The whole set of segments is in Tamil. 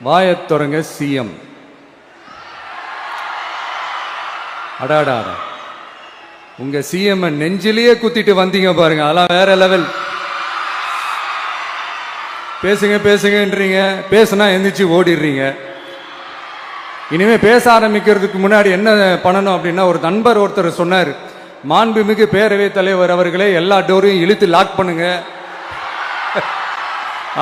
வாயத் தொடங்க சிஎம். அடாடா, உங்க சிஎம் நெஞ்சிலேயே குத்திட்டு வந்தீங்க பாருங்க, அதெல்லாம் வேற லெவல். பேசுங்க பேசுங்கன்றீங்க, பேசுனா எந்திரிச்சு ஓடிடுறீங்க. இனிமே பேச ஆரம்பிக்கிறதுக்கு முன்னாடி என்ன பண்ணணும் அப்படின்னா, ஒரு நண்பர் ஒருத்தர் சொன்னார், மாண்புமிகு பேரவைத் தலைவர் அவர்களே எல்லா டோரையும் இழுத்து லாக் பண்ணுங்க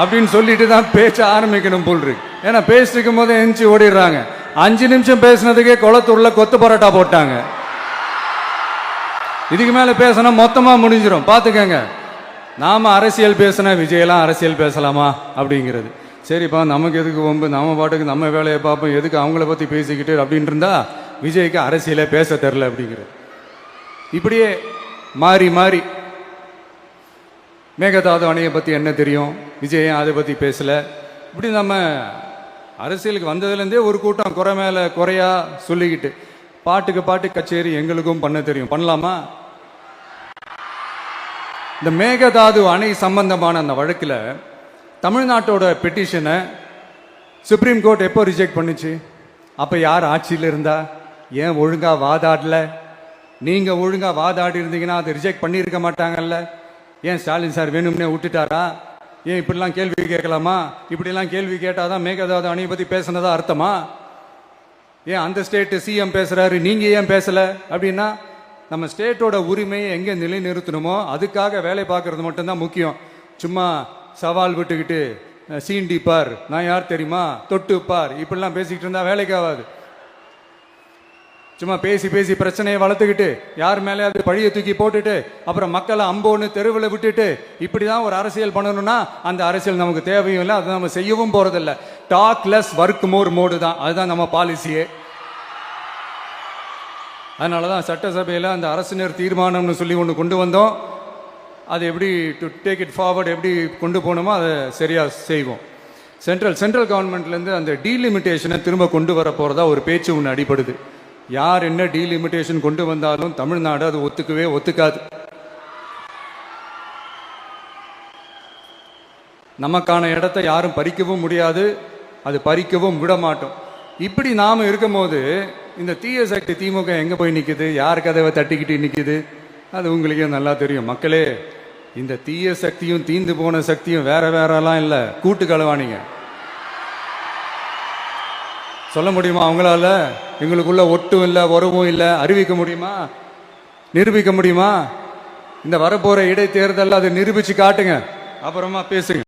அப்படின்னு சொல்லிட்டு தான் பேச்ச ஆரம்பிக்கணும் போல் இருக்கு. ஏன்னா பேசிட்டு இருக்கும் போது எந்திரிச்சு ஓடிடுறாங்க. 5 நிமிஷம் பேசினதுக்கே குளத்தூர்ல கொத்து பரோட்டா போட்டாங்க. இதுக்கு மேல பேசினா மொத்தமா முடிஞ்சிடும், பாத்துக்கங்க. நாம அரசியல் பேசினா விஜயெல்லாம் அரசியல் பேசலாமா அப்படிங்கிறது. சரிப்பா, நமக்கு எதுக்கு வம்பு, நம்ம பாட்டுக்கு நம்ம வேலையை பார்ப்போம், எதுக்கு அவங்கள பத்தி பேசிக்கிட்டு அப்படின்னு இருந்தா விஜய்க்கு அரசியலே பேச தெரில அப்படிங்கிறது. இப்படியே மாறி மாறி மேகதாது அணையை பற்றி என்ன தெரியும், விஜய் அதை பற்றி பேசல. இப்படி நம்ம அரசியலுக்கு வந்ததுலேருந்தே ஒரு கூட்டம் குறை மேலே குறையா சொல்லிக்கிட்டு பாட்டுக்கு பாட்டு கச்சேரி எங்களுக்கும் பண்ண தெரியும், பண்ணலாமா? இந்த மேகதாது அணை சம்பந்தமான அந்த வழக்கில் தமிழ்நாட்டோட பெட்டிஷனை சுப்ரீம் கோர்ட் எப்போ ரிஜெக்ட் பண்ணுச்சு? அப்போ யார் ஆட்சியில் இருந்தா? ஏன் ஒழுங்காக வாதாடல? நீங்கள் ஒழுங்காக வாதாடி இருந்தீங்கன்னா அதை ரிஜெக்ட் பண்ணியிருக்க மாட்டாங்கல்ல. ஏன் ஸ்டாலின் சார் வேணும்னே விட்டுட்டாரா? ஏன் இப்படிலாம் கேள்வி கேட்கலாமா? இப்படிலாம் கேள்வி கேட்டாதான் மேகதாது அணையை பற்றி பேசுனதா அர்த்தமா? ஏன் அந்த ஸ்டேட்டு சிஎம் பேசுறாரு, நீங்க ஏன் பேசல? அப்படின்னா நம்ம ஸ்டேட்டோட உரிமையை எங்கே நிலைநிறுத்தணுமோ அதுக்காக வேலை பார்க்கறது மட்டும்தான் முக்கியம். சும்மா சவால் விட்டுக்கிட்டு சீண்டி பார், நான் யார் தெரியுமா, தொட்டு பார், இப்படிலாம் பேசிக்கிட்டு இருந்தா வேலைக்கு ஆகாது. சும்மா பேசி பேசி பிரச்சனையை வளர்த்துக்கிட்டு யார் மேலே அது பழியை தூக்கி போட்டுட்டு அப்புறம் மக்களை அம்போன்னு தெருவில் விட்டுட்டு இப்படிதான் ஒரு அரசியல் பண்ணணும்னா அந்த அரசியல் நமக்கு தேவையும் இல்லை, அதை நம்ம செய்யவும் போறதில்லை. Talk less work more mode தான், அதுதான் நம்ம பாலிசியே. அதனாலதான் சட்டசபையில் அந்த அரசினர் தீர்மானம்னு சொல்லி ஒன்று கொண்டு வந்தோம். அது எப்படி டு டேக் இட் ஃபார்வர்ட், எப்படி கொண்டு போகணுமோ அதை சரியா செய்வோம். சென்ட்ரல் கவர்மெண்ட்லேருந்து அந்த டீலிமிட்டேஷனை திரும்ப கொண்டு வர போறதா ஒரு பேச்சு ஒன்று அடிபடுது. யார் என்ன டீலிமிட்டேஷன் கொண்டு வந்தாலும் தமிழ்நாடு அது ஒத்துக்காது. நமக்கான இடத்தை யாரும் பறிக்கவும் முடியாது, அது பறிக்கவும் விட மாட்டோம். இப்படி நாம இருக்கும் போது இந்த தீய சக்தி திமுக எங்க போய் நிக்குது, யார் கதவை தட்டிக்கிட்டு நிக்குது, அது உங்களுக்கே நல்லா தெரியும். மக்களே, இந்த தீய சக்தியும் தீந்து போன சக்தியும் வேற வேறலாம் இல்லை, கூட்டு களவாணிங்க. சொல்ல முடியுமா அவங்களால? எங்களுக்குள்ள ஒட்டும் இல்லை, உறவும் இல்லை, அறிவிக்க முடியுமா, நிரூபிக்க முடியுமா? இந்த வரப்போற இடைத்தேர்தல் அதை நிரூபிச்சு காட்டுங்க, அப்புறமா பேசுங்க.